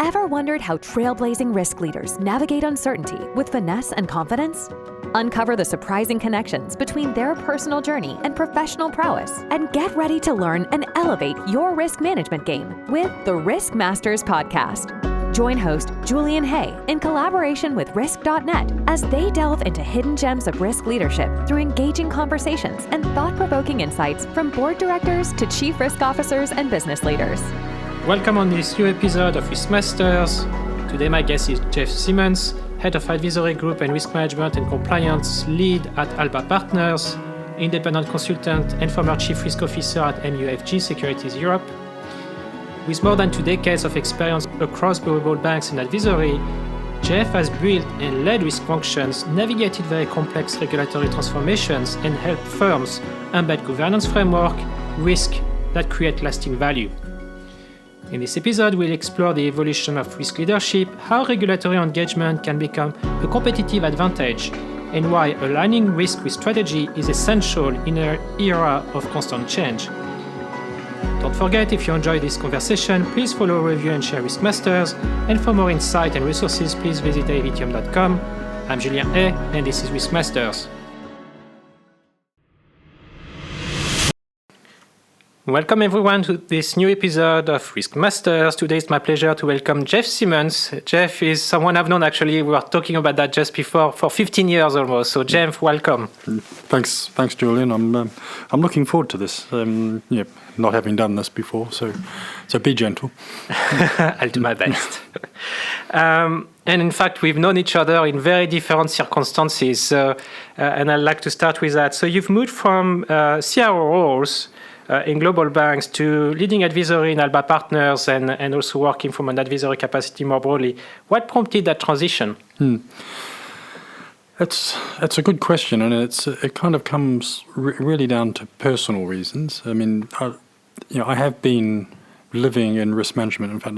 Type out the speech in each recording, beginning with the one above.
Ever wondered how trailblazing risk leaders navigate uncertainty with finesse and confidence? Uncover the surprising connections between their personal journey and professional prowess, and get ready to learn and elevate your risk management game with the RiskMasters podcast. Join host Julien Haye in collaboration with Risk.net as they delve into hidden gems of risk leadership through engaging conversations and thought-provoking insights from board directors to chief risk officers and business leaders. Welcome on this new episode of RiskMasters. Today my guest is Jeff Simmons, Head of Advisory Group and Risk Management and Compliance Lead at ALBA Partners, independent consultant and former Chief Risk Officer at MUFG Securities Europe. With more than 2 decades of experience across global banks and advisory, Jeff has built and led risk functions, navigated very complex regulatory transformations, and helped firms embed governance framework, risk that create lasting value. In this episode, we'll explore the evolution of risk leadership, how regulatory engagement can become a competitive advantage, and why aligning risk with strategy is essential in an era of constant change. Don't forget, if you enjoyed this conversation, please follow, review, and share RiskMasters. And for more insight and resources, please visit avitium.com. I'm Julien Haye, and this is RiskMasters. Welcome everyone to this new episode of RiskMasters. Today it's my pleasure to welcome Jeff Simmons. Jeff is someone I've known, actually, we were talking about that just before, for 15 years almost. So Jeff, welcome. Thanks Julian. I'm looking forward to this. Not having done this before, so be gentle. I'll do my best. And in fact, we've known each other in very different circumstances. And I'd like to start with that. So you've moved from CRO roles in global banks to leading advisory in ALBA Partners and also working from an advisory capacity more broadly. What prompted that transition? It's a good question, and it kind of comes really down to personal reasons. I mean, I have been living in risk management. In fact,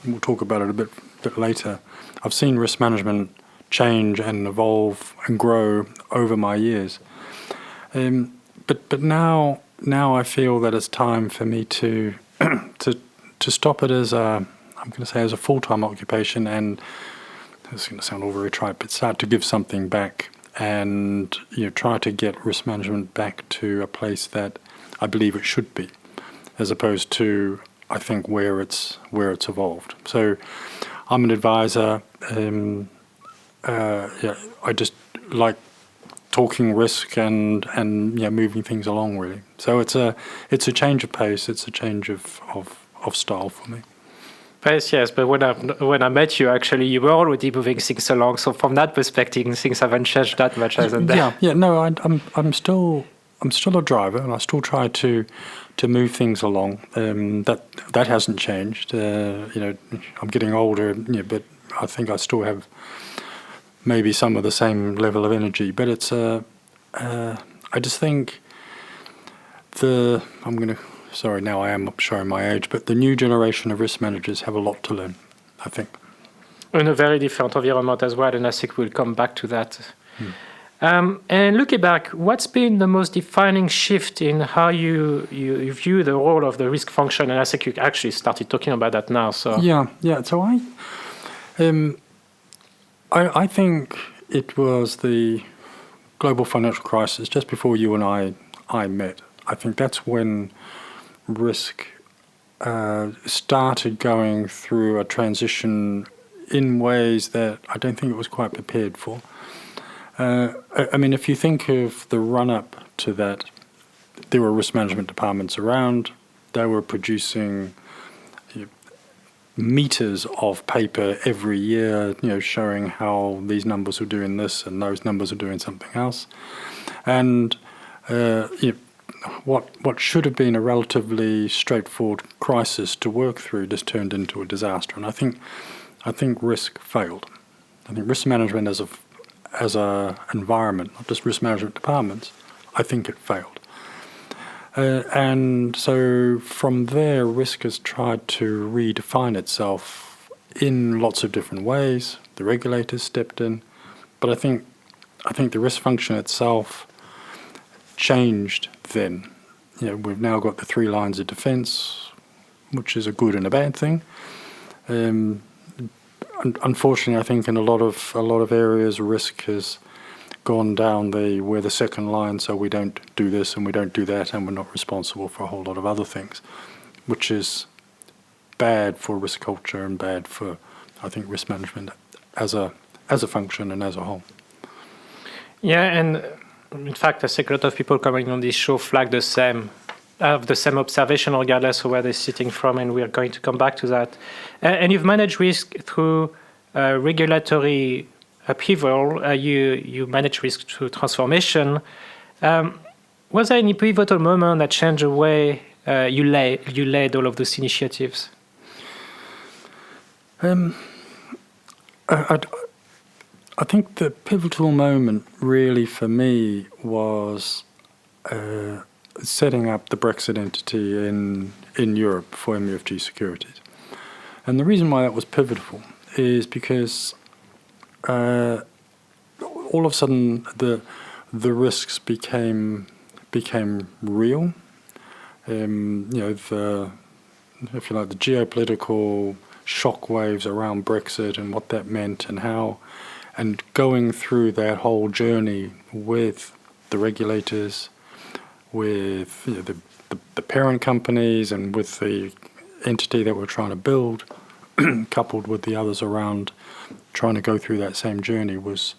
we'll talk about it a bit later. I've seen risk management change and evolve and grow over my years. But now I feel that it's time for me to stop it as a full-time occupation, and it's going to sound all very trite, but start to give something back and try to get risk management back to a place that I believe it should be, as opposed to I think where it's evolved. So I'm an advisor. I just like talking risk and moving things along, really. So it's a change of pace. It's a change of style for me. Pace, yes, but when I met you, actually, you were already moving things along. So from that perspective, things haven't changed that much, hasn't they? Yeah. No, I'm still a driver, and I still try to move things along. That hasn't changed. I'm getting older, but I think I still have maybe some of the same level of energy. But it's I just think sorry, now I am showing my age, but the new generation of risk managers have a lot to learn, I think. In a very different environment as well, and I think we'll come back to that. And looking back, what's been the most defining shift in how you view the role of the risk function? And I think you actually started talking about that now. So yeah. So I think it was the global financial crisis just before you and I met. I think that's when risk started going through a transition in ways that I don't think it was quite prepared for. I mean, if you think of the run-up to that, there were risk management departments around. They were producing meters of paper every year, showing how these numbers are doing this and those numbers are doing something else. And what should have been a relatively straightforward crisis to work through just turned into a disaster. And I think risk failed. I think risk management as a environment, not just risk management departments, I think it failed. And so from there, risk has tried to redefine itself in lots of different ways. The regulators stepped in, but I think the risk function itself changed then. We've now got the 3 lines of defense, which is a good and a bad thing. unfortunately, I think in a lot of areas, risk has gone down we're the second line, so we don't do this and we don't do that, and we're not responsible for a whole lot of other things, which is bad for risk culture and bad for, I think, risk management as a function and as a whole. Yeah, and in fact, I think a lot of people coming on this show flag the same observation regardless of where they're sitting from, and we're going to come back to that. And you've managed risk through regulatory upheaval. You manage risk through transformation. Was there any pivotal moment that changed the way you led all of those initiatives? I think the pivotal moment really for me was setting up the Brexit entity in Europe for MUFG Securities. And the reason why that was pivotal is because all of a sudden the risks became real. If you like, the geopolitical shockwaves around Brexit and what that meant and going through that whole journey with the regulators, with the parent companies and with the entity that we're trying to build, coupled with the others around, trying to go through that same journey was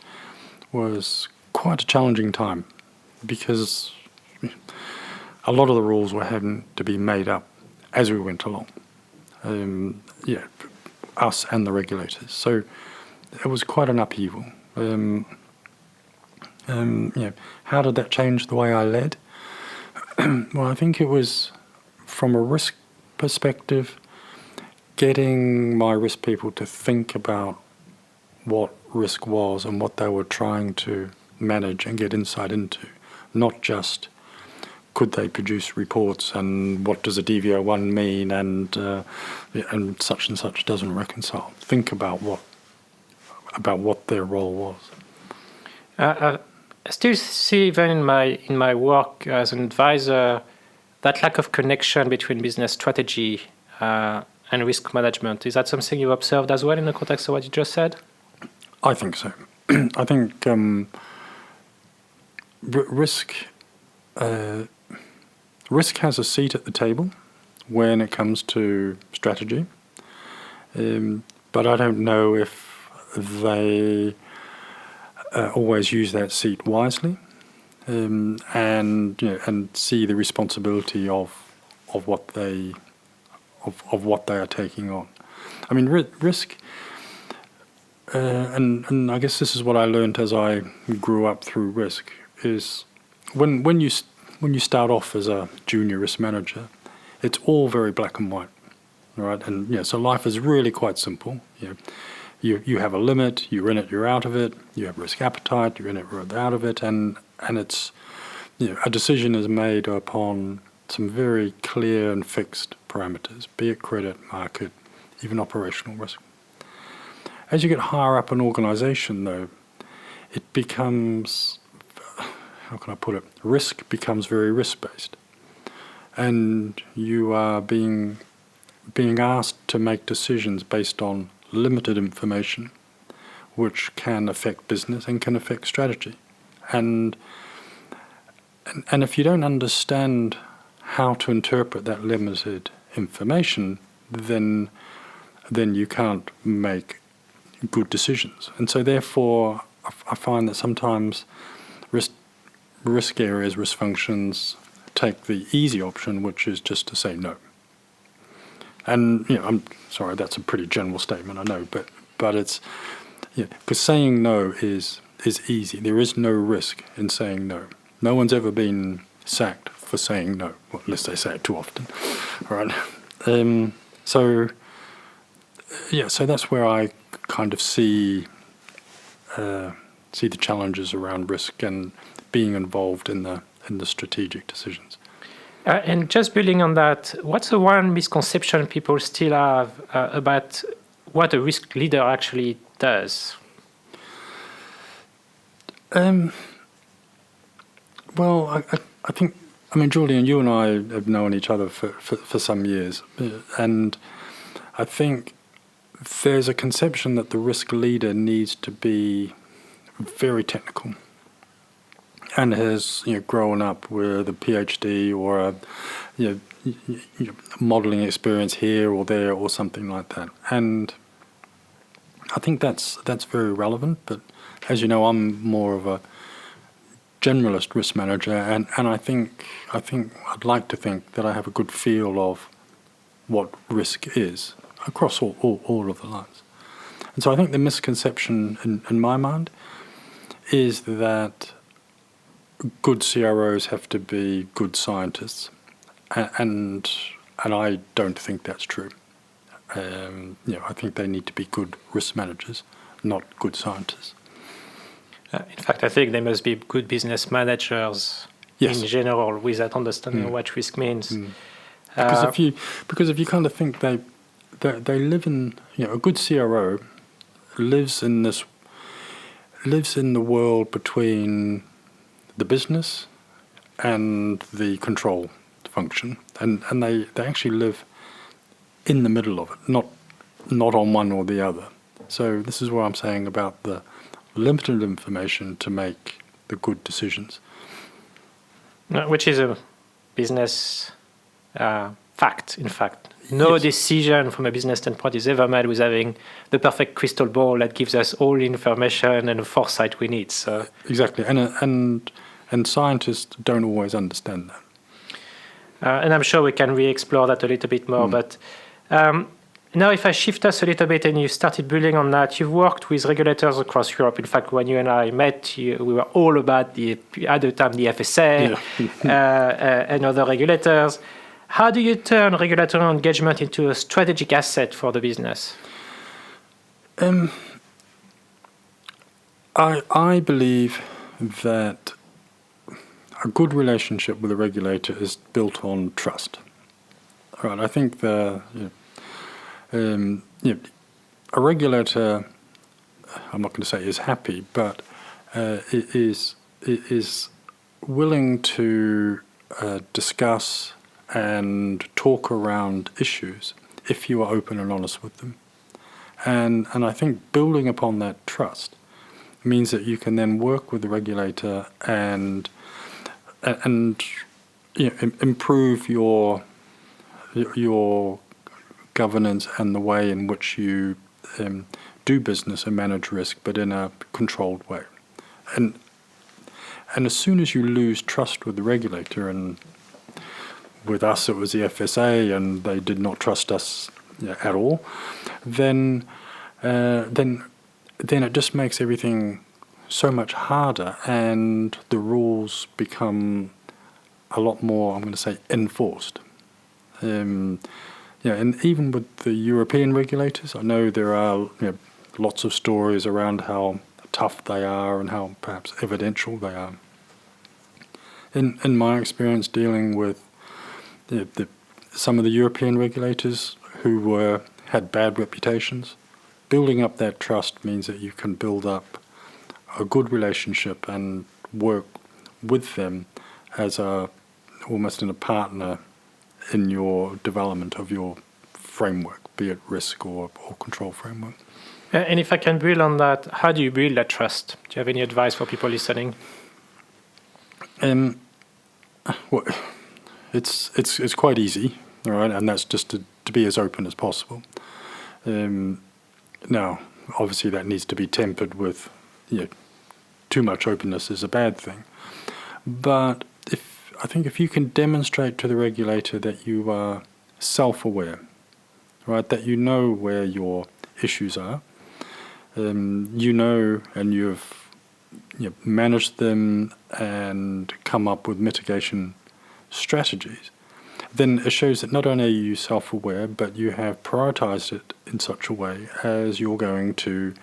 quite a challenging time, because a lot of the rules were having to be made up as we went along. Us and the regulators. So it was quite an upheaval. How did that change the way I led? Well, I think it was, from a risk perspective, getting my risk people to think about what risk was and what they were trying to manage and get insight into, not just could they produce reports and what does a DV01 mean and such doesn't reconcile. Think about what their role was. I still see, even in my work as an advisor, that lack of connection between business strategy and risk management. Is that something you observed as well in the context of what you just said? I think so. I think risk has a seat at the table when it comes to strategy, but I don't know if they always use that seat wisely, and see the responsibility of what they are taking on. I mean, risk, and I guess this is what I learned as I grew up through risk, is when you start off as a junior risk manager, it's all very black and white, right? And so life is really quite simple. You have a limit, you're in it, you're out of it. You have risk appetite, you're in it, you're out of it, and it's a decision is made upon some very clear and fixed parameters, be it credit, market, even operational risk. As you get higher up an organization, though, it becomes, how can I put it, risk becomes very risk-based. And you are being asked to make decisions based on limited information, which can affect business and can affect strategy. And if you don't understand how to interpret that limited information, then you can't make good decisions. And so therefore, I find that sometimes risk areas, risk functions take the easy option, which is just to say no. And I'm sorry, that's a pretty general statement, I know, but it's because saying no is easy. There is no risk in saying no. No one's ever been sacked for saying no, well, unless they say it too often, right? So that's where I kind of see the challenges around risk and being involved in the strategic decisions. And just building on that, what's the one misconception people still have about what a risk leader actually does? Well, I think, Julien, you and I have known each other for some years, and I think there's a conception that the risk leader needs to be very technical and has grown up with a PhD or a modeling experience here or there or something like that. And I think that's very relevant. But as you know, I'm more of a generalist risk manager, and I think I'd like to think that I have a good feel of what risk is across all of the lines. And so I think the misconception in my mind is that good CROs have to be good scientists, and I don't think that's true. I think they need to be good risk managers, not good scientists. In fact, I think they must be good business managers in general, with that understanding of what risk means. Because if you kind of think they live in a good CRO lives in the world between the business and the control function, and they actually live in the middle of it, not on one or the other. So this is what I'm saying about the limited information to make the good decisions. Which is a business fact, in fact. No decision from a business standpoint is ever made with having the perfect crystal ball that gives us all the information and the foresight we need. So exactly, and scientists don't always understand that. And I'm sure we can re-explore that a little bit more. But now if I shift us a little bit and you started building on that, you've worked with regulators across Europe. In fact, when you and I met, we were all about at the time, the FSA and other regulators. How do you turn regulatory engagement into a strategic asset for the business? I believe that a good relationship with a regulator is built on trust. Right? I think a regulator, I'm not going to say is happy, but is willing to discuss and talk around issues if you are open and honest with them. And I think building upon that trust means that you can then work with the regulator and improve your governance and the way in which you do business and manage risk, but in a controlled way. And as soon as you lose trust with the regulator, and with us it was the FSA, and they did not trust us at all, then it just makes everything so much harder, and the rules become a lot more, I'm going to say, enforced. And even with the European regulators, I know there are lots of stories around how tough they are and how perhaps evidential they are. In my experience dealing with some of the European regulators who had bad reputations, building up that trust means that you can build up a good relationship and work with them as almost in a partner in your development of your framework, be it risk or control framework. And if I can build on that, how do you build that trust? Do you have any advice for people listening? Well, it's quite easy, all right, and that's just to be as open as possible. Now, obviously, that needs to be tempered with, too much openness is a bad thing. But I think if you can demonstrate to the regulator that you are self-aware, right, that you know where your issues are, and you've managed them and come up with mitigation strategies, then it shows that not only are you self-aware, but you have prioritized it in such a way as you're going to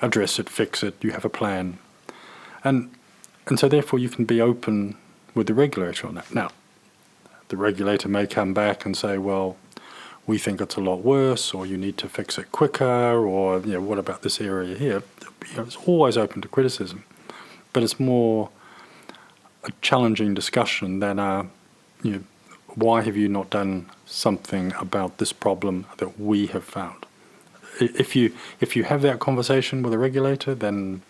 address it, fix it, you have a plan. And so therefore you can be open with the regulator on that. Now, the regulator may come back and say, well, we think it's a lot worse, or you need to fix it quicker, or what about this area here? It's always open to criticism, but it's more a challenging discussion than why have you not done something about this problem that we have found? if you have that conversation with a regulator, then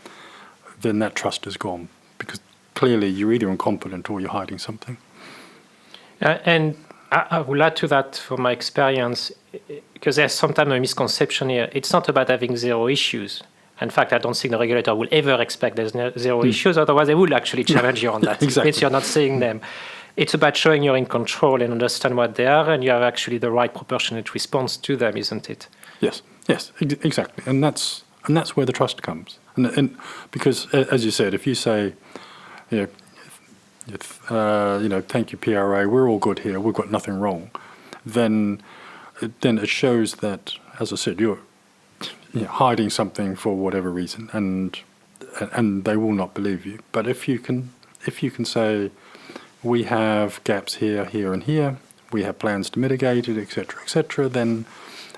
that trust is gone, because clearly you're either incompetent or you're hiding something. And I will add to that from my experience, because there's sometimes a misconception here. It's not about having zero issues. In fact, I don't think the regulator will ever expect there's zero issues. Otherwise, they will actually challenge you on that. Exactly. If you're not seeing them. It's about showing you're in control and understand what they are, and you have actually the right proportionate response to them, isn't it? Yes, exactly, and that's where the trust comes. And because, as you said, if you say, thank you, PRA, we're all good here, we've got nothing wrong, then it shows that, as I said, you're hiding something for whatever reason, and they will not believe you. But if you can say, we have gaps here, here, and here, we have plans to mitigate it, etc., then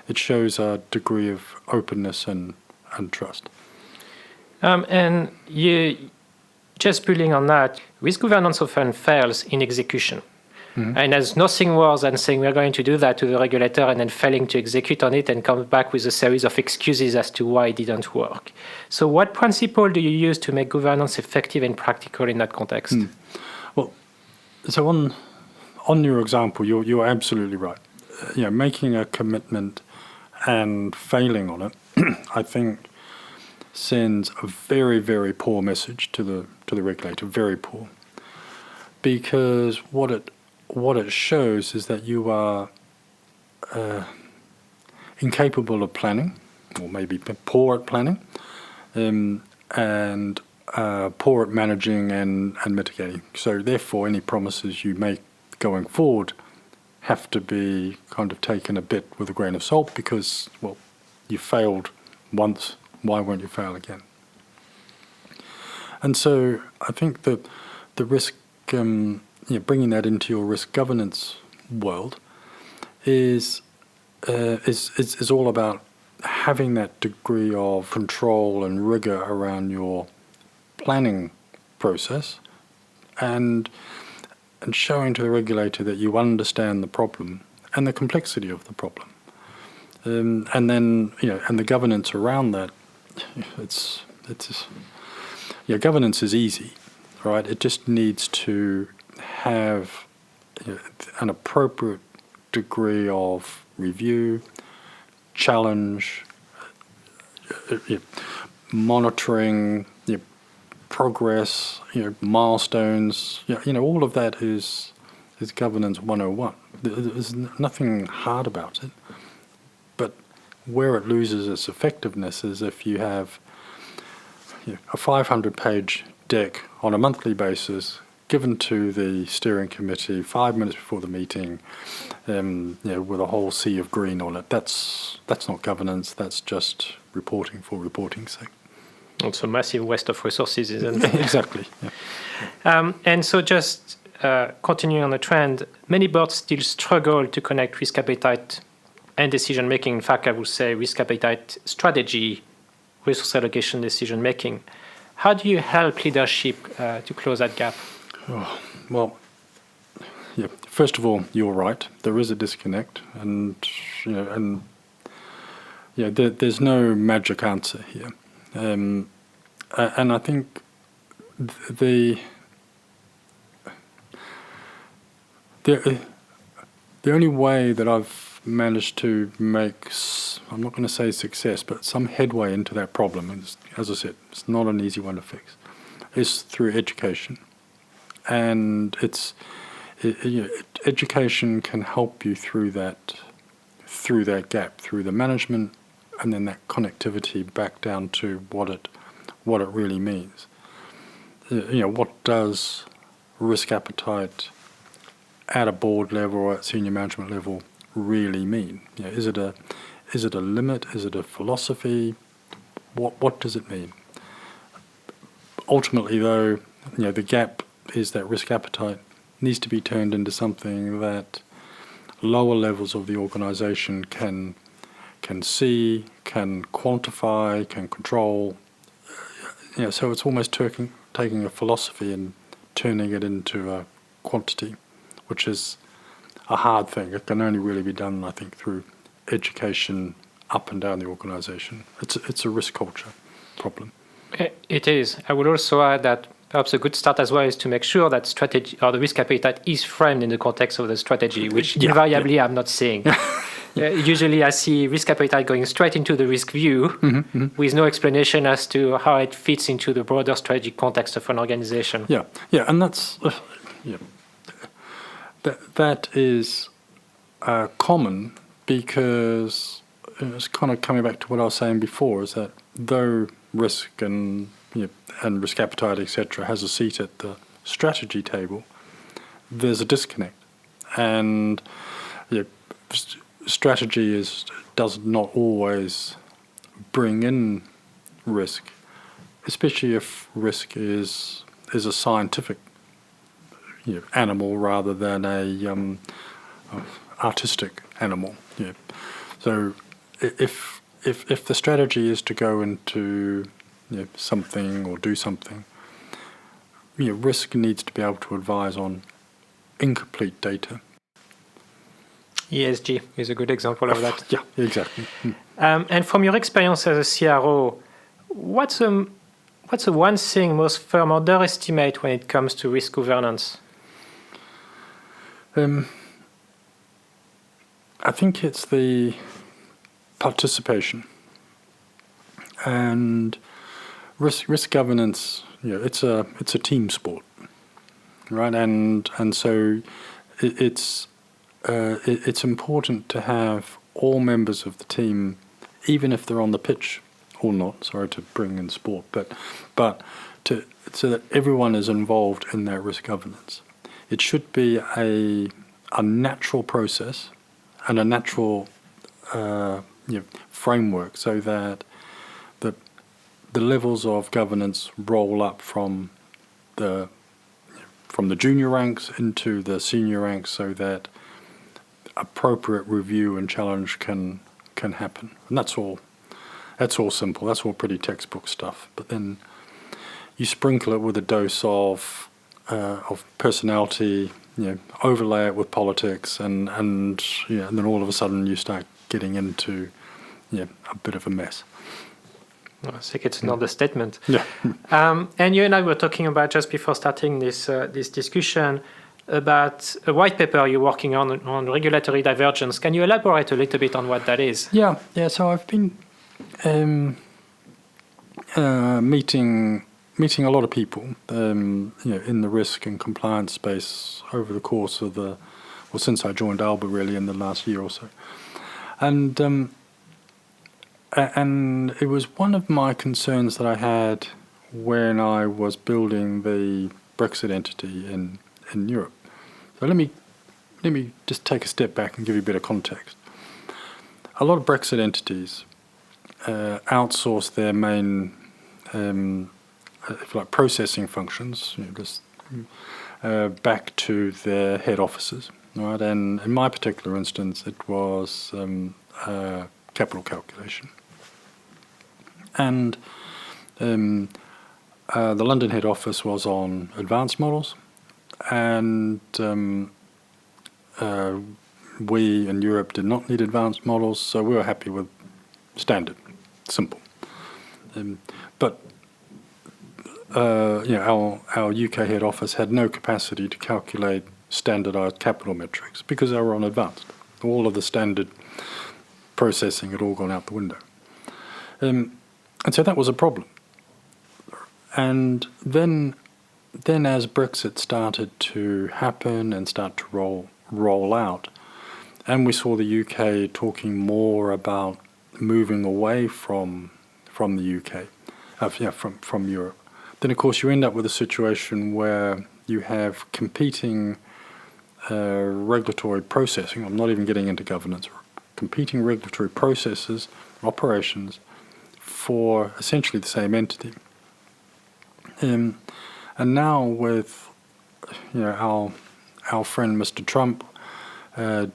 it shows a degree of openness and trust. And you, just building on that, risk governance often fails in execution. Mm-hmm. And there's nothing worse than saying we're going to do that to the regulator and then failing to execute on it and come back with a series of excuses as to why it didn't work. So what principle do you use to make governance effective and practical in that context? Well, so on your example, you're absolutely right. Making a commitment and failing on it, I think, sends a very, very poor message to the regulator. Very poor, because what it shows is that you are incapable of planning, or maybe poor at planning, and poor at managing and mitigating. So therefore, any promises you make going forward have to be kind of taken a bit with a grain of salt, because, well, you failed once, why won't you fail again? And so I think that the risk, bringing that into your risk governance world is all about having that degree of control and rigor around your planning process, and showing to the regulator that you understand the problem and the complexity of the problem, and then and the governance around that. Governance is easy, right? It just needs to have an appropriate degree of review, challenge, monitoring, progress, milestones. All of that is governance 101. There's nothing hard about it. But where it loses its effectiveness is if you have a 500-page deck on a monthly basis given to the steering committee 5 minutes before the meeting, with a whole sea of green on it. That's not governance. That's just reporting for reporting's sake. It's a massive waste of resources, isn't it? Exactly. Yeah. And so just continuing on the trend, many boards still struggle to connect risk appetite and decision making. In fact, I would say risk appetite strategy, resource allocation decision making. How do you help leadership to close that gap? Oh, well, first of all, you're right. There is a disconnect, and there's no magic answer here. And I think the only way that I've managed to make, I'm not going to say success, but some headway into that problem, and as I said, it's not an easy one to fix, is through education. And education can help you through that gap, through the management, and then that connectivity back down to what it really means. What does risk appetite at a board level or at senior management level really mean? Is it a limit? Is it a philosophy? What does it mean? Ultimately, though, the gap is that risk appetite needs to be turned into something that lower levels of the organization can see, can quantify, can control. So it's almost taking a philosophy and turning it into a quantity, which is a hard thing. It can only really be done, I think, through education, up and down the organization. It's a risk culture problem. It is. I would also add that perhaps a good start as well is to make sure that strategy or the risk appetite is framed in the context of the strategy, which invariably I'm not seeing. Usually I see risk appetite going straight into the risk view with no explanation as to how it fits into the broader strategic context of an organization. And that's that is common because it's kind of coming back to what I was saying before, is that though risk and risk appetite, etc., has a seat at the strategy table, there's a disconnect, and strategy does not always bring in risk, especially if risk is a scientific animal rather than a artistic animal. So if the strategy is to go into something or do something, risk needs to be able to advise on incomplete data. ESG is a good example of that. Yeah, exactly. And from your experience as a CRO, what's the one thing most firms underestimate when it comes to risk governance? I think it's the participation. And risk governance, it's a team sport, right? And so it's important to have all members of the team, even if they're on the pitch or not. Sorry to bring in sport, but so that everyone is involved in that risk governance. It should be a natural process and a natural framework, so that the levels of governance roll up from the junior ranks into the senior ranks, so that appropriate review and challenge can happen. And that's all simple. That's all pretty textbook stuff. But then you sprinkle it with a dose of personality, overlay it with politics, and then all of a sudden you start getting into a bit of a mess. I think it's an understatement. Yeah. And you and I were talking about, just before starting this discussion, about a white paper you're working on regulatory divergence. Can you elaborate a little bit on what that is? Yeah. So I've been meeting a lot of people, in the risk and compliance space over the course of since I joined ALBA, really, in the last year or so, and it was one of my concerns that I had when I was building the Brexit entity in Europe. So let me just take a step back and give you a bit of context. A lot of Brexit entities outsource their main, if you like, processing functions, back to their head offices, right? And in my particular instance, it was capital calculation. And the London head office was on advanced models, and we in Europe did not need advanced models, so we were happy with standard, simple. But our UK head office had no capacity to calculate standardized capital metrics because they were on advanced. All of the standard processing had all gone out the window. And so that was a problem. And then as Brexit started to happen and start to roll out, and we saw the UK talking more about moving away from the UK, from Europe, then of course you end up with a situation where you have competing regulatory processing. I'm not even getting into governance. Competing regulatory processes, operations, for essentially the same entity. And now with our friend Mr. Trump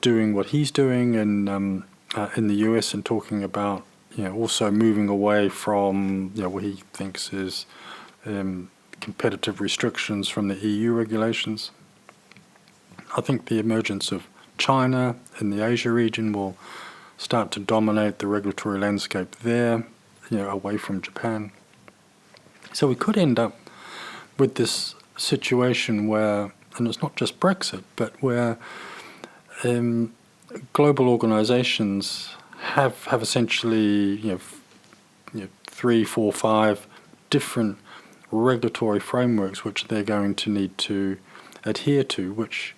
doing what he's doing in the US and talking about also moving away from what he thinks is competitive restrictions from the EU regulations, I think the emergence of China in the Asia region will start to dominate the regulatory landscape there, away from Japan. So we could end up with this situation where, and it's not just Brexit, but where global organizations have essentially 3, 4, 5 different regulatory frameworks which they're going to need to adhere to, which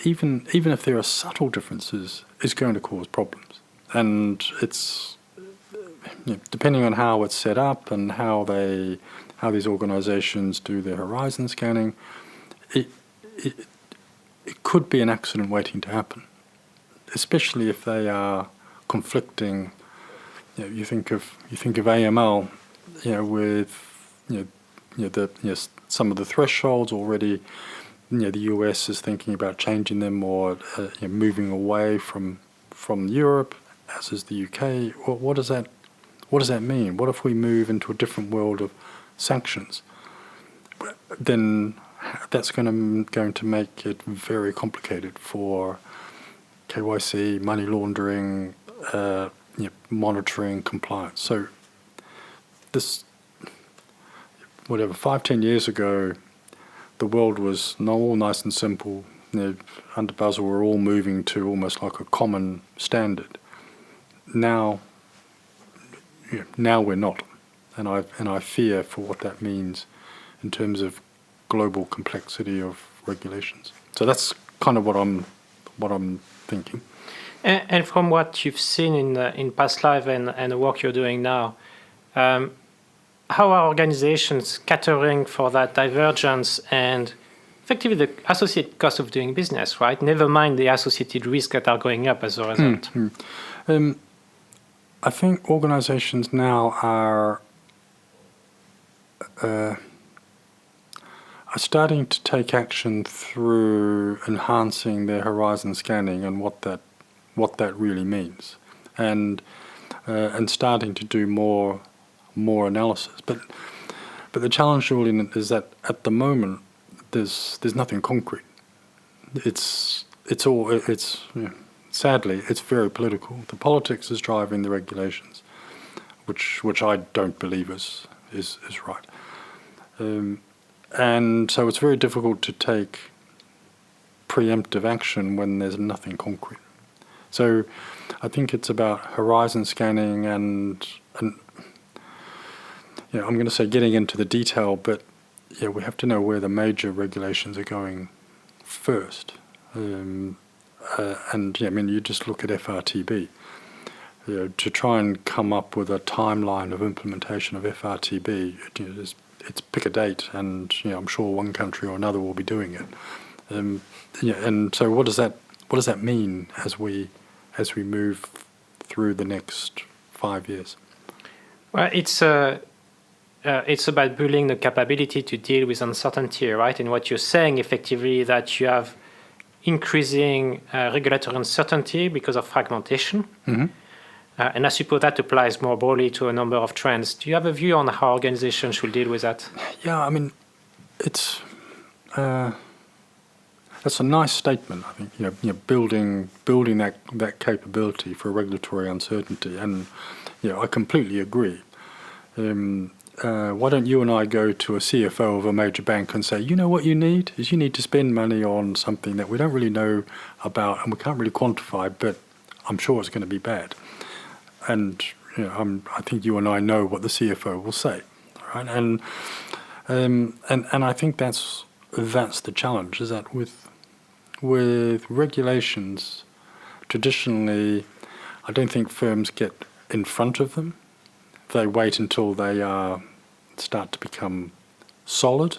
even if there are subtle differences, is going to cause problems. And it's depending on how it's set up and how these organizations do their horizon scanning, it could be an accident waiting to happen, especially if they are conflicting. You think of AML, with some of the thresholds already. The US is thinking about changing them or moving away from Europe, as is the UK. Well, what does that mean? What if we move into a different world of sanctions? Then that's going to make it very complicated for KYC, money laundering, monitoring, compliance. So this, 5-10 years ago, the world was all nice and simple. Under Basel, we're all moving to almost like a common standard. Now we're not, and I fear for what that means in terms of global complexity of regulations. So that's kind of what I'm thinking. And from what you've seen in past life and the work you're doing now, how are organizations catering for that divergence and effectively the associated cost of doing business, right? Never mind the associated risks that are going up as a result. I think organizations now are starting to take action through enhancing their horizon scanning and what that really means, and starting to do more analysis. But the challenge, Julien, is that at the moment there's nothing concrete. Sadly it's very political. The politics is driving the regulations, which I don't believe is right. And so it's very difficult to take preemptive action when there's nothing concrete. So I think it's about horizon scanning and I'm going to say getting into the detail, but we have to know where the major regulations are going first. You just look at FRTB. To try and come up with a timeline of implementation of FRTB, it's pick a date, and I'm sure one country or another will be doing it. And so what does that mean as we move through the next 5 years? Well, it's about building the capability to deal with uncertainty, right? And what you're saying effectively that you have increasing regulatory uncertainty because of fragmentation. Mm-hmm. And I suppose that applies more broadly to a number of trends. Do you have a view on how organizations should deal with that? Yeah, it's that's a nice statement. I think building that capability for regulatory uncertainty, and I completely agree. Why don't you and I go to a CFO of a major bank and say, what you need is you need to spend money on something that we don't really know about and we can't really quantify, but I'm sure it's going to be bad. And I think you and I know what the CFO will say, right? And I think that's the challenge, is that with regulations, traditionally, I don't think firms get in front of them. They wait until they start to become solid,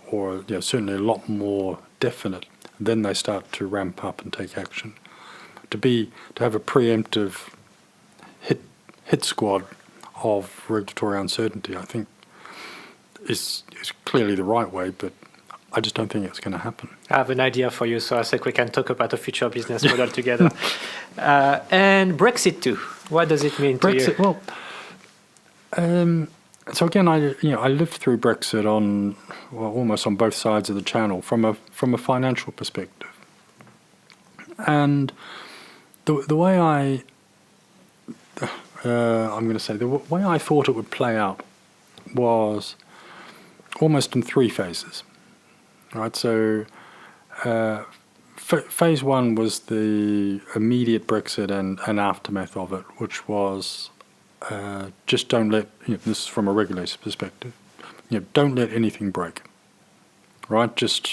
or certainly a lot more definite. Then they start to ramp up and take action. To have a preemptive hit squad of regulatory uncertainty, I think, is clearly the right way, but I just don't think it's going to happen. I have an idea for you, so I think we can talk about a future business model together. And Brexit too. What does it mean to you? Brexit, well, so again, I lived through Brexit almost on both sides of the channel from a financial perspective, and the way I'm going to say the way I thought it would play out was almost in three phases. Right, so phase one was the immediate Brexit and aftermath of it, which was just don't let, this is from a regulator's perspective, don't let anything break. Right, just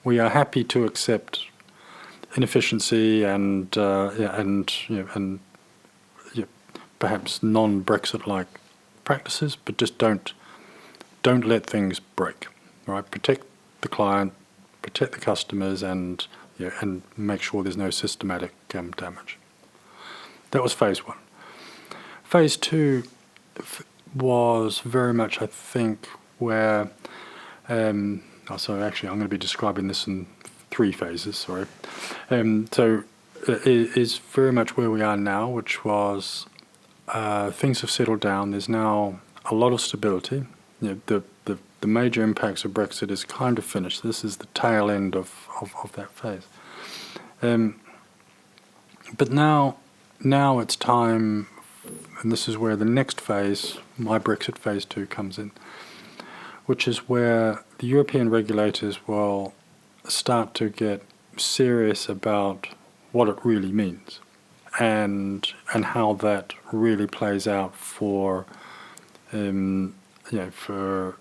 we are happy to accept inefficiency and perhaps non-Brexit-like practices, but just don't let things break. Right, protect the client, protect the customers, and make sure there's no systematic damage. That was phase one. Phase two was very much, I think, where so actually I'm going to be describing this in three phases. Sorry. So it is very much where we are now, which was things have settled down. There's now a lot of stability. The major impacts of Brexit is kind of finished. This is the tail end of that phase. But now it's time, and this is where the next phase, my Brexit phase 2, comes in, which is where the European regulators will start to get serious about what it really means and how that really plays out for for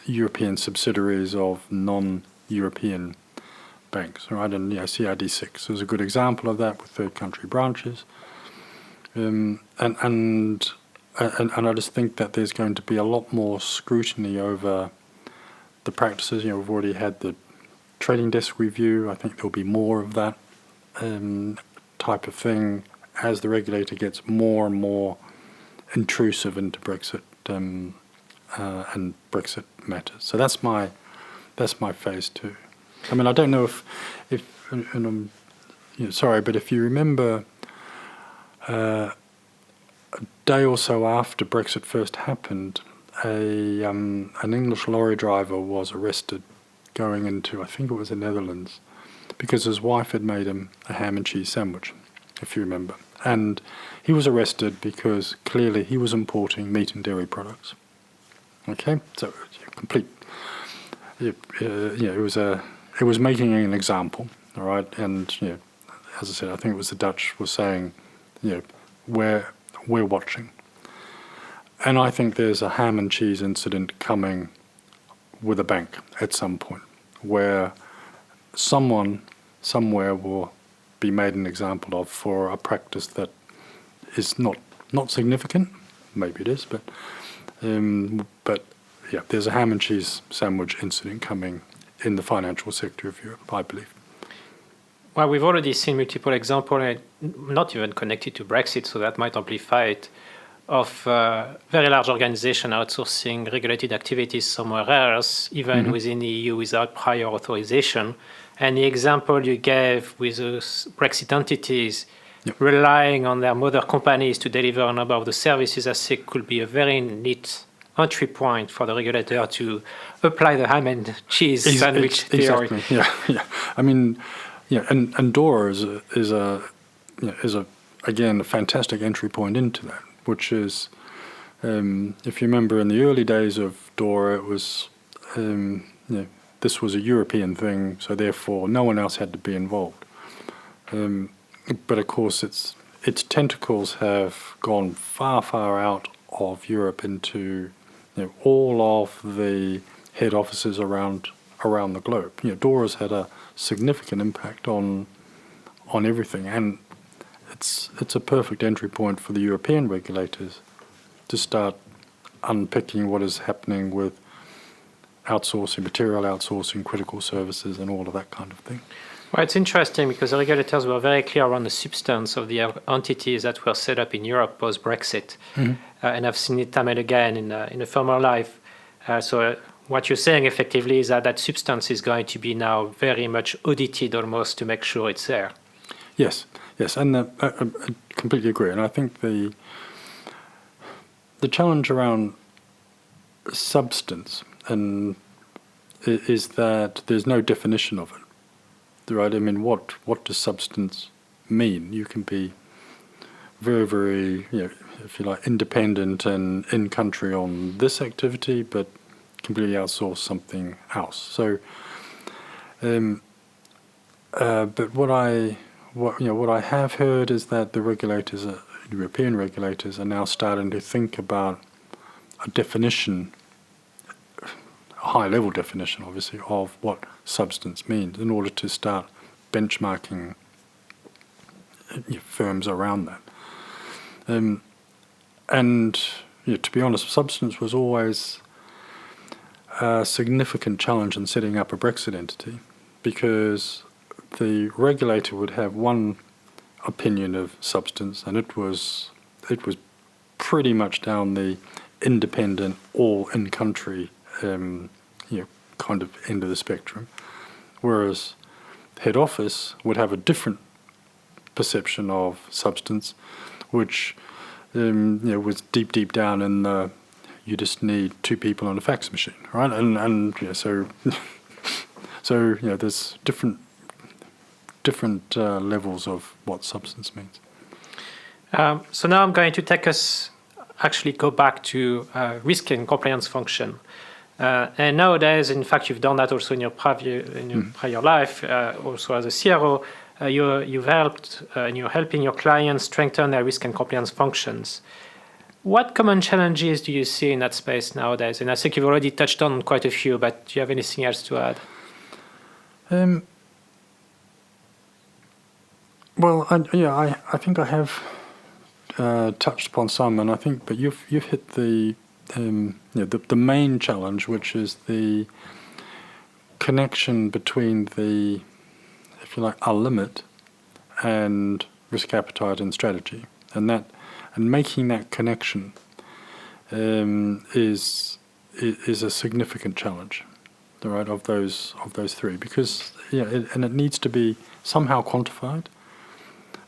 European subsidiaries of non-European banks, right? And CRD6 is a good example of that with third country branches. And I just think that there's going to be a lot more scrutiny over the practices. We've already had the trading desk review. I think there'll be more of that type of thing as the regulator gets more and more intrusive into Brexit and Brexit matters. So that's my phase 2. I mean, I don't know if and I'm sorry, but if you remember a day or so after Brexit first happened, an English lorry driver was arrested going into, I think it was the Netherlands, because his wife had made him a ham and cheese sandwich, if you remember. And he was arrested because clearly he was importing meat and dairy products. Okay, so complete. It was making an example, all right. And as I said, I think it was the Dutch was saying, we're watching. And I think there's a ham and cheese incident coming with a bank at some point, where someone somewhere will be made an example of for a practice that is not significant. Maybe it is, but there's a ham and cheese sandwich incident coming in the financial sector of Europe, I believe. Well, we've already seen multiple examples, not even connected to Brexit, so that might amplify it, of very large organizations outsourcing regulated activities somewhere else, even within the EU without prior authorization. And the example you gave with those Brexit entities relying on their mother companies to deliver a number of the services, I think could be a very neat entry point for the regulator to apply the ham and cheese sandwich theory. Exactly. Yeah. I mean, and Andorra is again a fantastic entry point into that, which is, if you remember, in the early days of DORA, it was, this was a European thing, so therefore no one else had to be involved. But of course, its tentacles have gone far out of Europe into all of the head offices around the globe. DORA's had a significant impact on everything, and it's a perfect entry point for the European regulators to start unpicking what is happening with outsourcing, material outsourcing, critical services, and all of that kind of thing. Well, it's interesting because the regulators were very clear on the substance of the entities that were set up in Europe post-Brexit. And I've seen it time and again in a former life. So what you're saying effectively is that substance is going to be now very much audited almost to make sure it's there. Yes, and I completely agree. And I think the challenge around substance and is that there's no definition of it, right? I mean, what does substance mean. You can be very, very, if you like, independent and in country on this activity, but completely outsource something else. So, but what I have heard is that the regulators, European regulators, are now starting to think about a definition, a high-level definition, obviously, of what substance means in order to start benchmarking firms around that. And to be honest, substance was always a significant challenge in setting up a Brexit entity, because the regulator would have one opinion of substance, and it was pretty much down the independent, all in-country kind of end of the spectrum, whereas head office would have a different perception of substance, which was deep down in the you just need two people on a fax machine, right? And so there's different levels of what substance means. So now I'm going to take us actually go back to risk and compliance function. And nowadays, in fact, you've done that also in your prior life, also as a CRO. You've helped and you're helping your clients strengthen their risk and compliance functions. What common challenges do you see in that space nowadays? And I think you've already touched on quite a few, but do you have anything else to add? Well, I think I have touched upon some, and I think, but you've hit the main challenge, which is the connection between the, if you like, our limit and risk appetite and strategy, and making that connection is a significant challenge, right? Of those three, because it needs to be somehow quantified.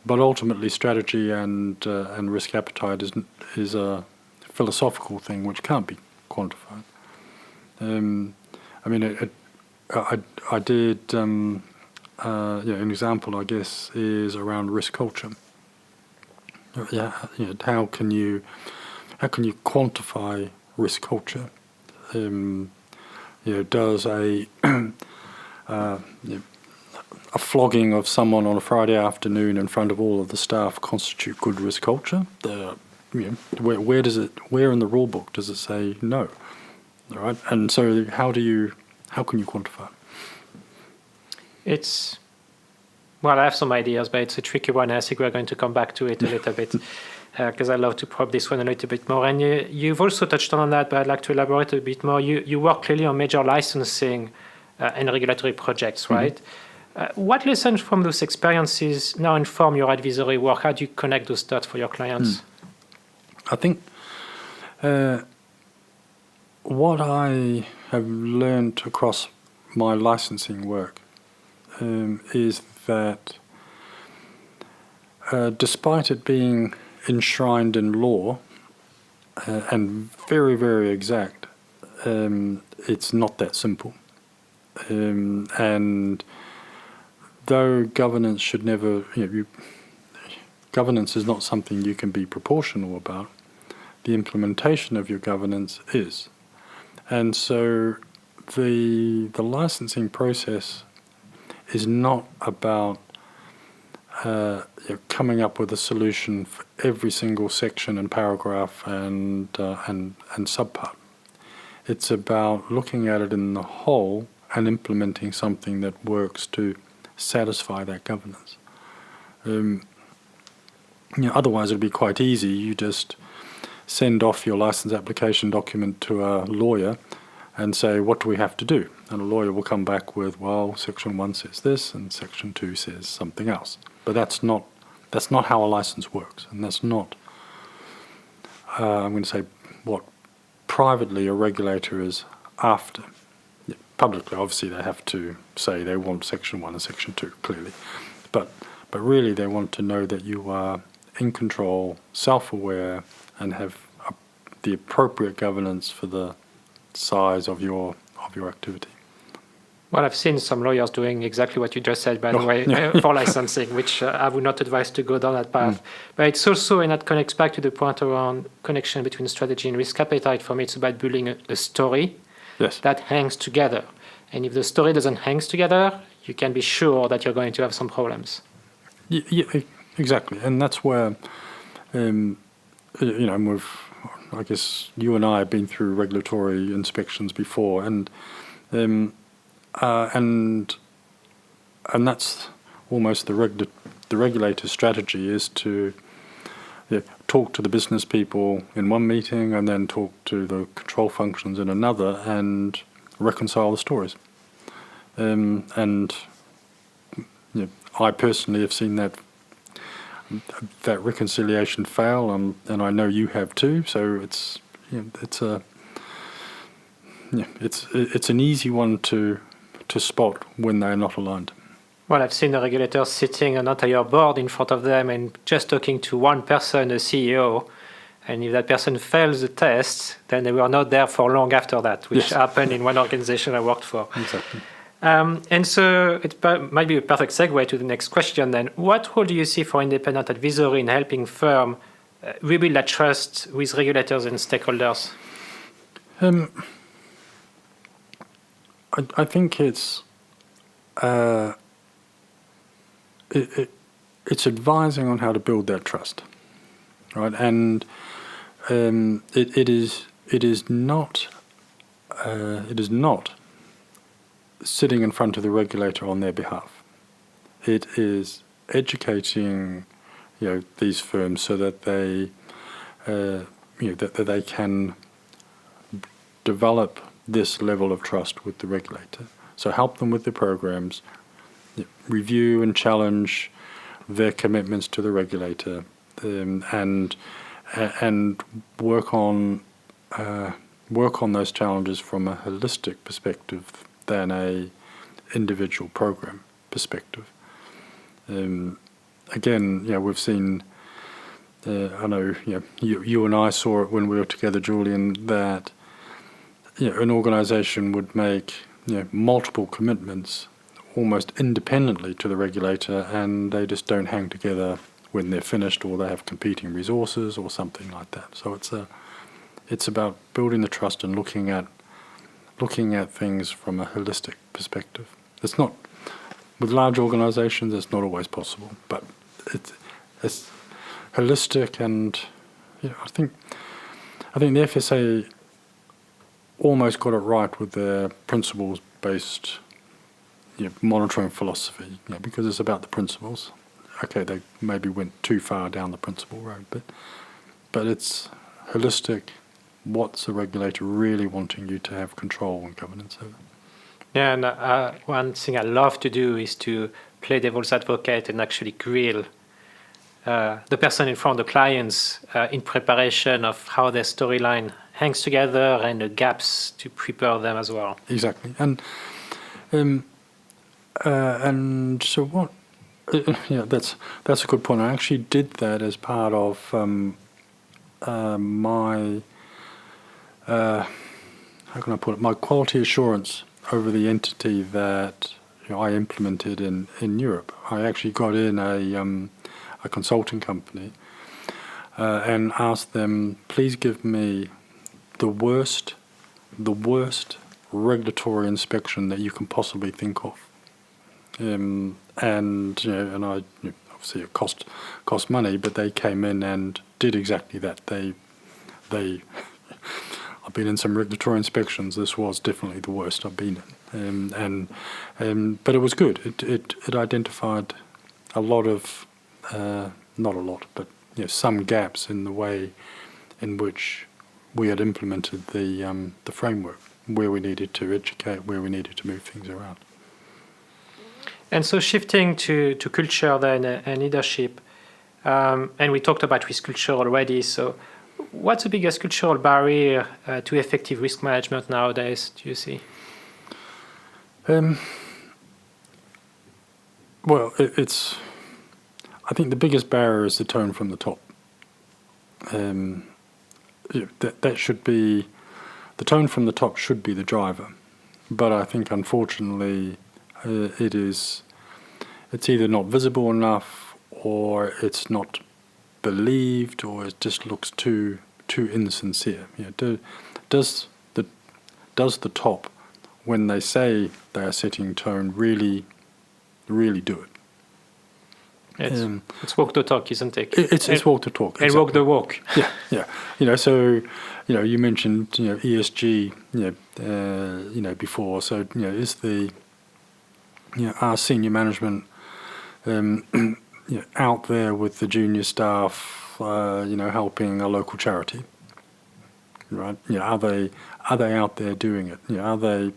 But ultimately, strategy and risk appetite is a philosophical thing which can't be quantified. I did an example, I guess, is around risk culture. How can you quantify risk culture? Does a flogging of someone on a Friday afternoon in front of all of the staff constitute good risk culture? Where in the rule book does it say no? All right, and so how can you quantify it? I have some ideas, but it's a tricky one. I think we're going to come back to it a little bit because I love to probe this one a little bit more. And you've also touched on that, but I'd like to elaborate a bit more. You work clearly on major licensing and regulatory projects, right? Mm-hmm. What lessons from those experiences now inform your advisory work? How do you connect those dots for your clients? I think what I have learned across my licensing work is that despite it being enshrined in law and very, very exact, it's not that simple. And though governance should never, governance is not something you can be proportional about, the implementation of your governance is. And so the licensing process is not about coming up with a solution for every single section and paragraph and subpart. It's about looking at it in the whole and implementing something that works to satisfy that governance. Otherwise, it'd be quite easy. You just send off your license application document to a lawyer and say, what do we have to do? And a lawyer will come back with, well, Section 1 says this and Section 2 says something else. But that's not how a license works, and that's not, I'm going to say, what privately a regulator is after. Publicly, obviously, they have to say they want Section 1 and Section 2, clearly. But really, they want to know that you are in control, self-aware, and have the appropriate governance for the size of your activity. Well, I've seen some lawyers doing exactly what you just said, by the way, for licensing, which I would not advise to go down that path. But it's also, and that connects back to the point around connection between strategy and risk appetite. For me, it's about building a story that hangs together. And if the story doesn't hang together, you can be sure that you're going to have some problems. Yeah, exactly. And that's where, I guess you and I have been through regulatory inspections before, and that's almost the regulator's strategy is to talk to the business people in one meeting and then talk to the control functions in another and reconcile the stories. I personally have seen that reconciliation fail, and I know you have too. So it's an easy one to spot when they're not aligned. Well, I've seen the regulators sitting an entire board in front of them and just talking to one person, a CEO. And if that person fails the test, then they were not there for long after that, which happened in one organization I worked for. Exactly. And so it might be a perfect segue to the next question then. What role do you see for independent advisory in helping firms rebuild that trust with regulators and stakeholders? I think it's advising on how to build that trust, right? And it is not sitting in front of the regulator on their behalf. It is educating, these firms so that they, that they can develop this level of trust with the regulator. So help them with the programs, review and challenge their commitments to the regulator, and work on those challenges from a holistic perspective than a individual program perspective. Again, we've seen. I know, you and I saw it when we were together, Julien, that an organisation would make multiple commitments almost independently to the regulator, and they just don't hang together when they're finished, or they have competing resources or something like that. So it's about building the trust and looking at things from a holistic perspective. It's not, with large organisations, it's not always possible, but it's holistic, and I think the FSA almost got it right with their principles-based monitoring philosophy, because it's about the principles. Okay, they maybe went too far down the principle road, but it's holistic. What's the regulator really wanting you to have control and governance over? Yeah, and one thing I love to do is to play devil's advocate and actually grill the person in front of the clients in preparation of how their storyline hangs together and the gaps to prepare them as well. Exactly, and so what? That's a good point. I actually did that as part of my how can I put it? My quality assurance over the entity that I implemented in Europe. I actually got in a consulting company and asked them, please give me the worst regulatory inspection that you can possibly think of. And I obviously it cost money, but they came in and did exactly that. They I've been in some regulatory inspections. This was definitely the worst I've been in, but it was good. It identified a lot of not a lot, but some gaps in the way in which we had implemented the framework, where we needed to educate, where we needed to move things around. And so shifting to culture then and leadership, and we talked about risk culture already. So what's the biggest cultural barrier to effective risk management nowadays, do you see? Well, I think the biggest barrier is the tone from the top. That should be, the tone from the top should be the driver. but I think unfortunately it's either not visible enough, or it's not believed, or it just looks too insincere. Does the top, when they say they are setting tone, really do it? It's walk the talk, isn't it? It's walk the talk. And exactly. walk the walk. Yeah. So you mentioned ESG before. So is the our senior management out there with the junior staff, helping a local charity, right? Are they out there doing it? Are they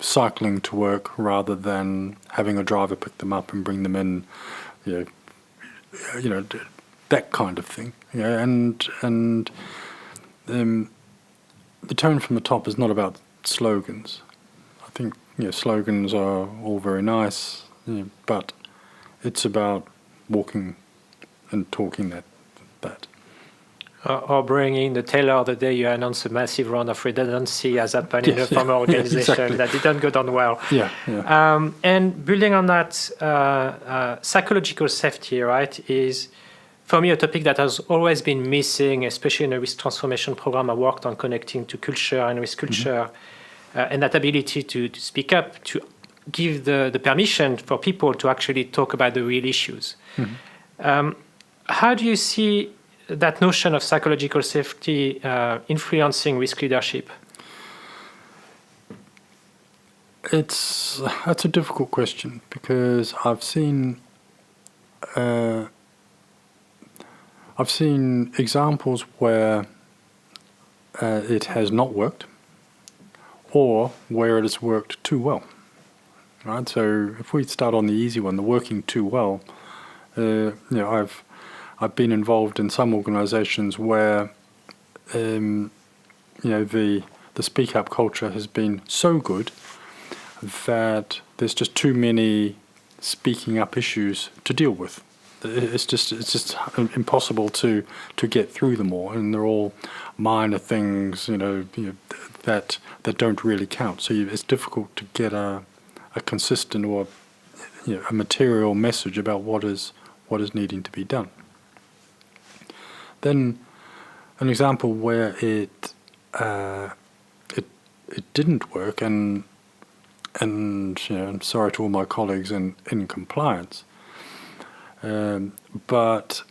cycling to work rather than having a driver pick them up and bring them in, that kind of thing. And the tone from the top is not about slogans. I think slogans are all very nice, but it's about walking and talking that. Or bringing the tailor the day you announce a massive round of redundancy, as happened in a former organization exactly. that didn't go down well. Yeah. And building on that, psychological safety, right, is for me a topic that has always been missing, especially in a risk transformation program I worked on, connecting to culture and risk culture, and that ability to speak up, to give the permission for people to actually talk about the real issues. How do you see that notion of psychological safety influencing risk leadership? That's a difficult question, because I've seen examples where it has not worked, or where it has worked too well. Right. So if we start on the easy one, the working too well, I've been involved in some organisations where the speak up culture has been so good that there's just too many speaking up issues to deal with. It's just impossible to get through them all, and they're all minor things, that don't really count. So it's difficult to get a consistent or a material message about what is needing to be done. Then, an example where it didn't work, and I'm sorry to all my colleagues in compliance, but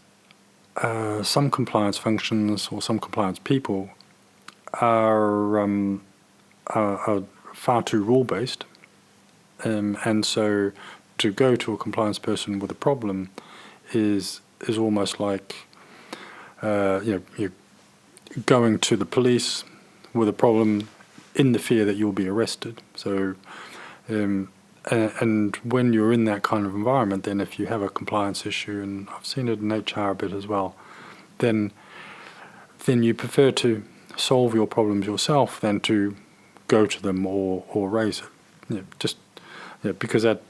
some compliance functions or some compliance people are far too rule based, and so to go to a compliance person with a problem is almost like you're going to the police with a problem in the fear that you'll be arrested. So, and when you're in that kind of environment, then if you have a compliance issue, and I've seen it in HR a bit as well, then you prefer to solve your problems yourself than to go to them or raise it. Because at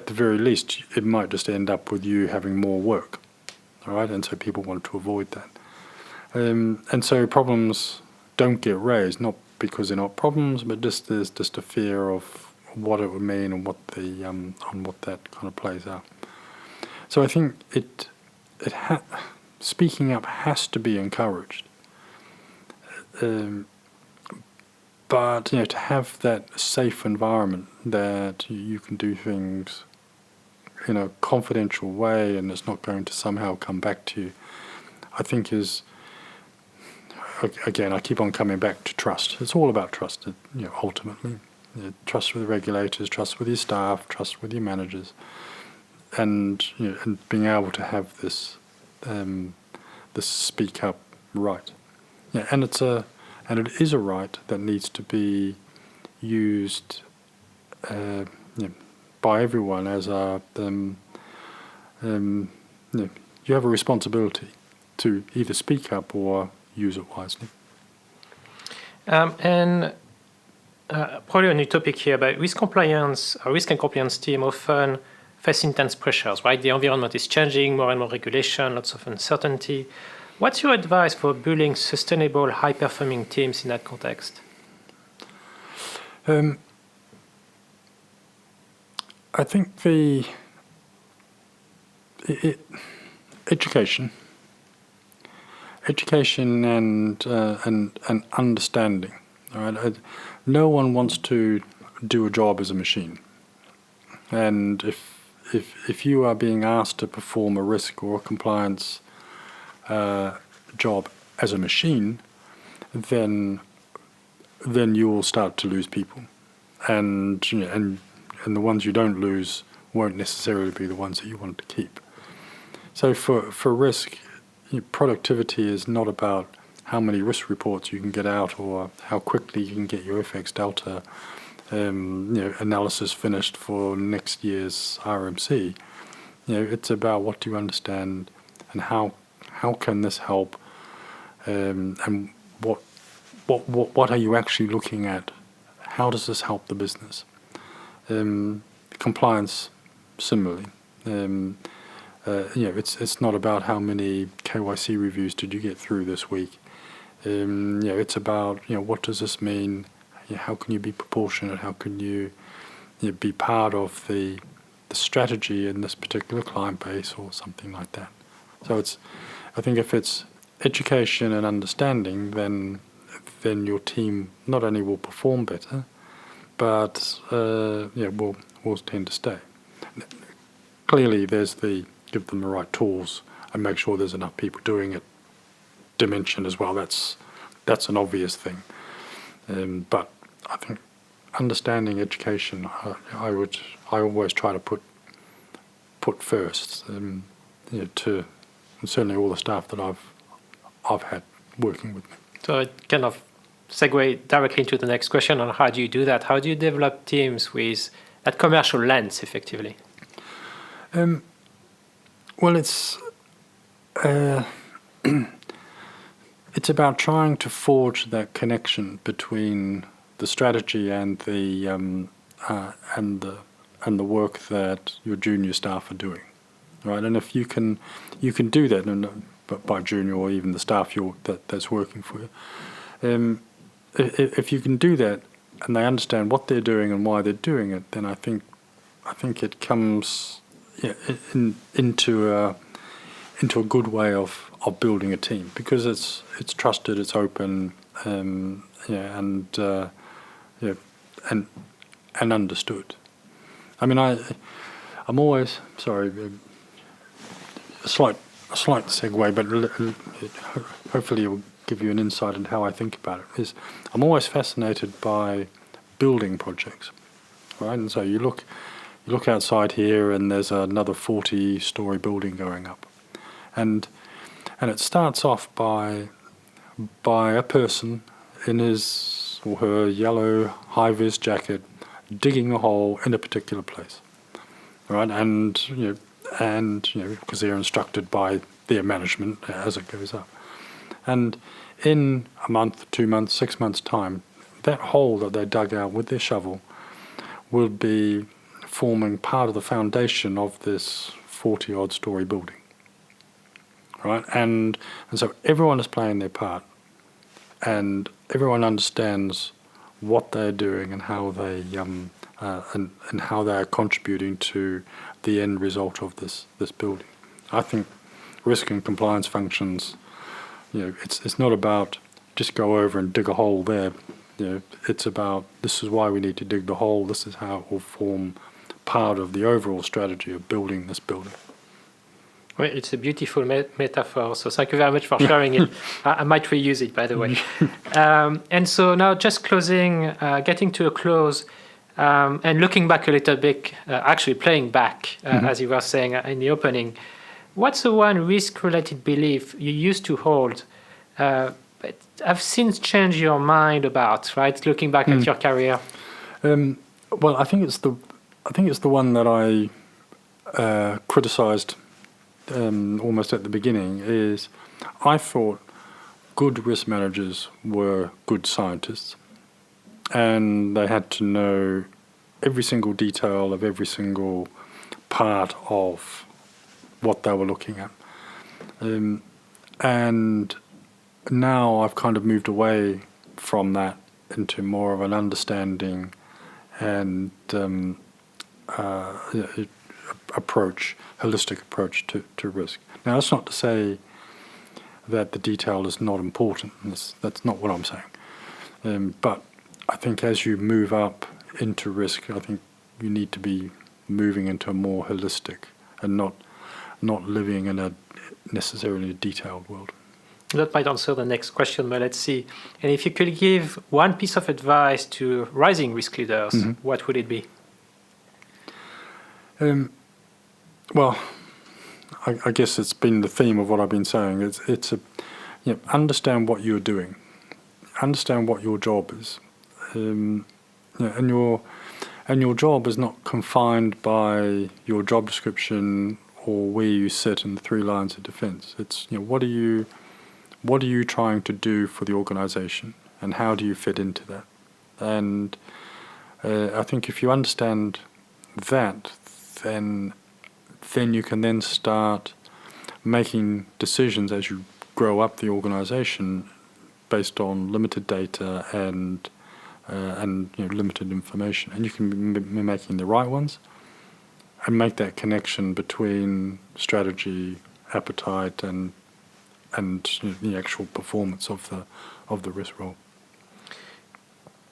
the very least, it might just end up with you having more work, all right? And so people want to avoid that. And so problems don't get raised, not because they're not problems, but just there's just a fear of what it would mean and what that kind of plays out. So I think speaking up has to be encouraged. But to have that safe environment that you can do things in a confidential way and it's not going to somehow come back to you, I think is, again, I keep on coming back to trust. It's all about trust, ultimately. Trust with the regulators, trust with your staff, trust with your managers, and and being able to have this speak up right. And it is a right that needs to be used by everyone as you have a responsibility to either speak up or use it wisely. And probably a new topic here, but risk compliance, a risk and compliance team often face intense pressures, right? The environment is changing, more and more regulation, lots of uncertainty. What's your advice for building sustainable, high-performing teams in that context? I think education and understanding. All right? No one wants to do a job as a machine, and if you are being asked to perform a risk or a compliance job as a machine, then you will start to lose people, and the ones you don't lose won't necessarily be the ones that you want to keep. So for risk, productivity is not about how many risk reports you can get out or how quickly you can get your FX delta analysis finished for next year's RMC. It's about what do you understand and how can this help, and what are you actually looking at? How does this help the business? Compliance, similarly. It's not about how many KYC reviews did you get through this week. It's about what does this mean? How can you be proportionate? How can you be part of the strategy in this particular client base or something like that? So I think if it's education and understanding, then your team not only will perform better, but will tend to stay. Clearly, there's give them the right tools and make sure there's enough people doing it dimension as well. That's an obvious thing. But I think understanding education, I always try to put first. To certainly all the staff that I've had working with me. So it kind of segue directly into the next question on how do you do that? How do you develop teams with that commercial lens, effectively? Well, it's about trying to forge that connection between the strategy and the work that your junior staff are doing, right? And if you can do that, and by junior or even the staff that's working for you, if you can do that and they understand what they're doing and why they're doing it, then I think it comes into a good way of building a team, because it's trusted, it's open, and understood. I mean, I'm always sorry, a slight segue, but hopefully it will give you an insight into how I think about it. Is I'm always fascinated by building projects, right? And so you look outside here, and there's another 40-story building going up, and it starts off by a person in his or her yellow high-vis jacket digging a hole in a particular place, right? And because they're instructed by their management as it goes up, and in a month, 2 months, 6 months' time, that hole that they dug out with their shovel will be forming part of the foundation of this 40-odd story building, right? And so everyone is playing their part, and everyone understands what they're doing and how they and how they are contributing to the end result of this building. I think risk and compliance functions, it's not about just go over and dig a hole there. It's about this is why we need to dig the hole. This is how it will form part of the overall strategy of building this building. Well, it's a beautiful metaphor, so thank you very much for sharing it. I might reuse it, by the way. And so now just closing, getting to a close, and looking back a little bit, actually playing back, as you were saying in the opening, what's the one risk-related belief you used to hold, but have since changed your mind about, right, looking back at your career? Well, I think it's the one that I criticized almost at the beginning. Is I thought good risk managers were good scientists, and they had to know every single detail of every single part of what they were looking at. And now I've kind of moved away from that into more of an understanding and holistic approach to risk. Now, that's not to say that the detail is not important. That's not what I'm saying. But I think as you move up into risk, I think you need to be moving into a more holistic and not living in a necessarily detailed world. That might answer the next question, but let's see. And if you could give one piece of advice to rising risk leaders, what would it be? Well, I guess it's been the theme of what I've been saying. It's understand what you're doing, understand what your job is, and your job is not confined by your job description or where you sit in the 3 lines of defense. It's what are you trying to do for the organization, and how do you fit into that? And I think if you understand that, then you can then start making decisions as you grow up the organization based on limited data and limited information, and you can be making the right ones and make that connection between strategy, appetite, and the actual performance of the risk role.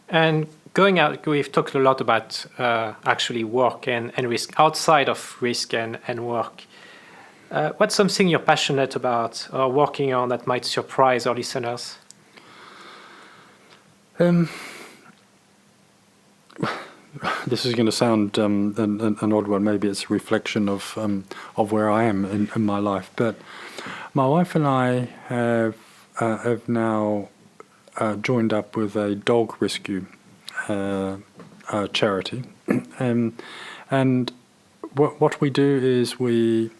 And going out, we've talked a lot about actually work and risk outside of risk and work. What's something you're passionate about or working on that might surprise our listeners? This is going to sound an odd one. Maybe it's a reflection of where I am in my life. But my wife and I have now joined up with a dog rescue charity, and what we do is we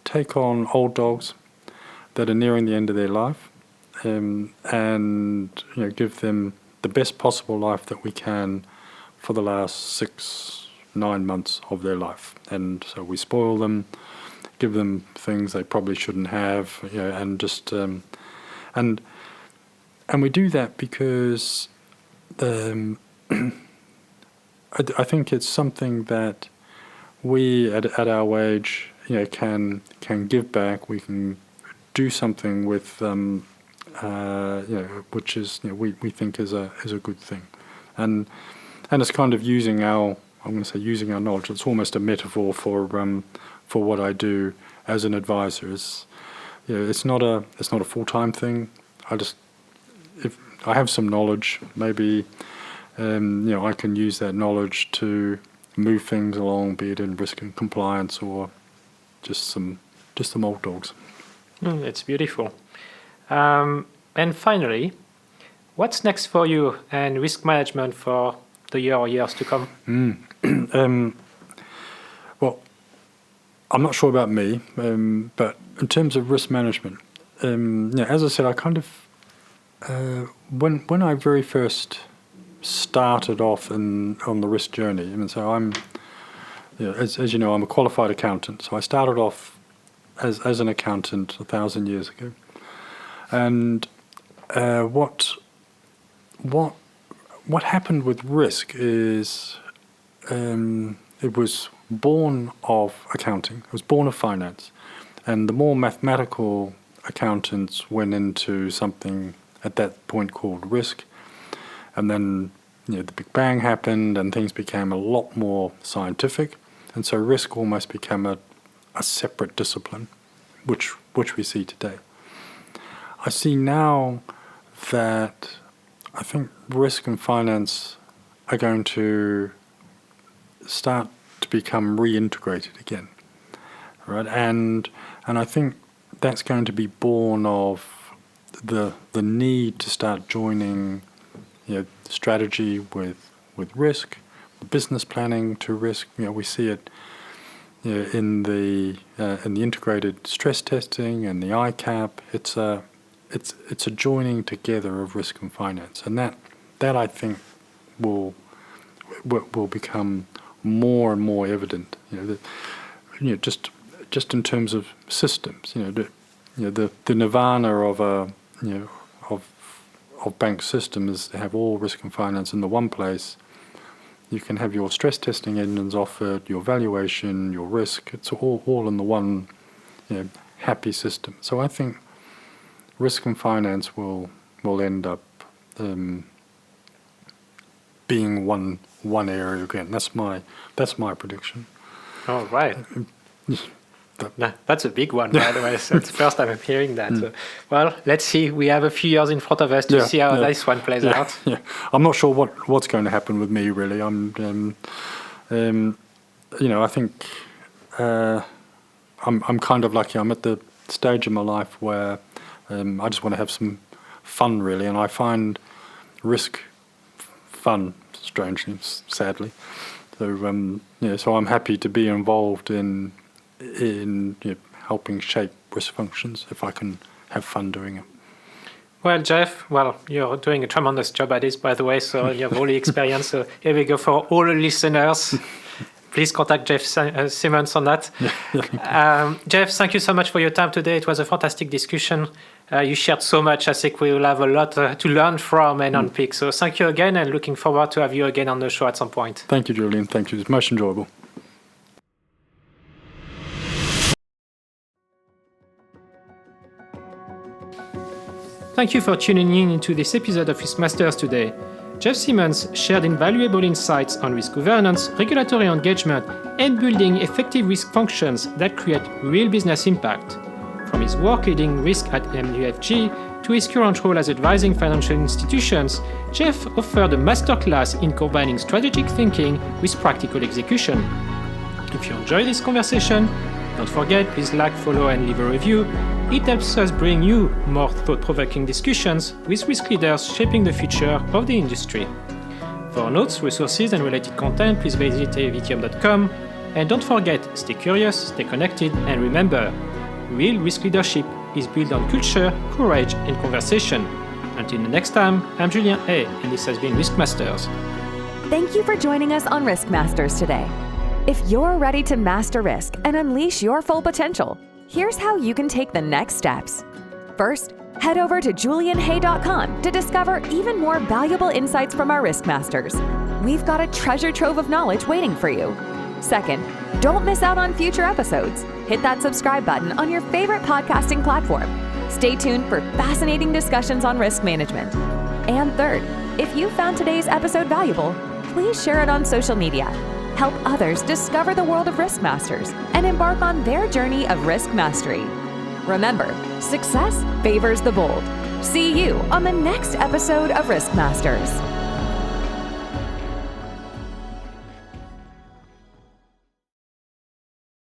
take on old dogs that are nearing the end of their life, and give them the best possible life that we can for the last 6-9 months of their life. And so we spoil them, give them things they probably shouldn't have, and just and we do that because I think it's something that we at our age can give back. We can do something with which is we think is a good thing, and it's kind of using our knowledge. It's almost a metaphor for what I do as an advisor. It's not a full-time thing. If I have some knowledge, maybe I can use that knowledge to move things along, be it in risk and compliance or just some old dogs. It's beautiful. And finally, what's next for you and risk management for the year or years to come? Well, I'm not sure about me, but in terms of risk management, as I said, I kind of when I very first started off on the risk journey, so I'm, as you know, I'm a qualified accountant. So I started off as an accountant 1,000 years ago, and what happened with risk is it was born of accounting. It was born of finance, and the more mathematical accountants went into something at that point called risk, and then the Big Bang happened and things became a lot more scientific, and so risk almost became a separate discipline, which we see today. I see now that I think risk and finance are going to start to become reintegrated again, right? And I think that's going to be born of the need to start joining strategy with risk, business planning to risk. We see it in the integrated stress testing and the ICAP. It's a joining together of risk and finance, and that I think will become more and more evident. just in terms of systems, the nirvana of a of bank system is to have all risk and finance in the one place. You can have your stress testing engines offered, your valuation, your risk. It's all in the one happy system. So I think risk and finance will end up being one area again. That's my prediction. All right. That's a big one, by the way. So it's the first time I'm hearing that. So, well, let's see. We have a few years in front of us to see how this one plays out. Yeah, I'm not sure what's going to happen with me, really. I think I'm kind of lucky. I'm at the stage in my life where I just want to have some fun, really, and I find risk fun, strangely, sadly. So so I'm happy to be involved in helping shape risk functions if I can have fun doing it. Well, Jeff, you're doing a tremendous job at this, by the way, so you have all the experience. So here we go for all the listeners. Please contact Jeff Simmons on that. Jeff, thank you so much for your time today. It was a fantastic discussion. You shared so much. I think we will have a lot to learn from and unpick. So thank you again, and looking forward to have you again on the show at some point. Thank you, Julien. Thank you. It's most enjoyable. Thank you for tuning in into this episode of RiskMasters today. Jeff Simmons shared invaluable insights on risk governance, regulatory engagement, and building effective risk functions that create real business impact. From his work leading risk at MUFG to his current role as advising financial institutions, Jeff offered a masterclass in combining strategic thinking with practical execution. If you enjoyed this conversation, don't forget, please like, follow, and leave a review. It helps us bring you more thought-provoking discussions with risk leaders shaping the future of the industry. For notes, resources, and related content, please visit avtm.com. And don't forget, stay curious, stay connected, and remember, real risk leadership is built on culture, courage, and conversation. Until the next time, I'm Julien Haye, and this has been RiskMasters. Thank you for joining us on RiskMasters today. If you're ready to master risk and unleash your full potential, here's how you can take the next steps. First, head over to julienhaye.com to discover even more valuable insights from our RiskMasters. We've got a treasure trove of knowledge waiting for you. Second, don't miss out on future episodes. Hit that subscribe button on your favorite podcasting platform. Stay tuned for fascinating discussions on risk management. And third, if you found today's episode valuable, please share it on social media. Help others discover the world of RiskMasters and embark on their journey of risk mastery. Remember, success favors the bold. See you on the next episode of RiskMasters.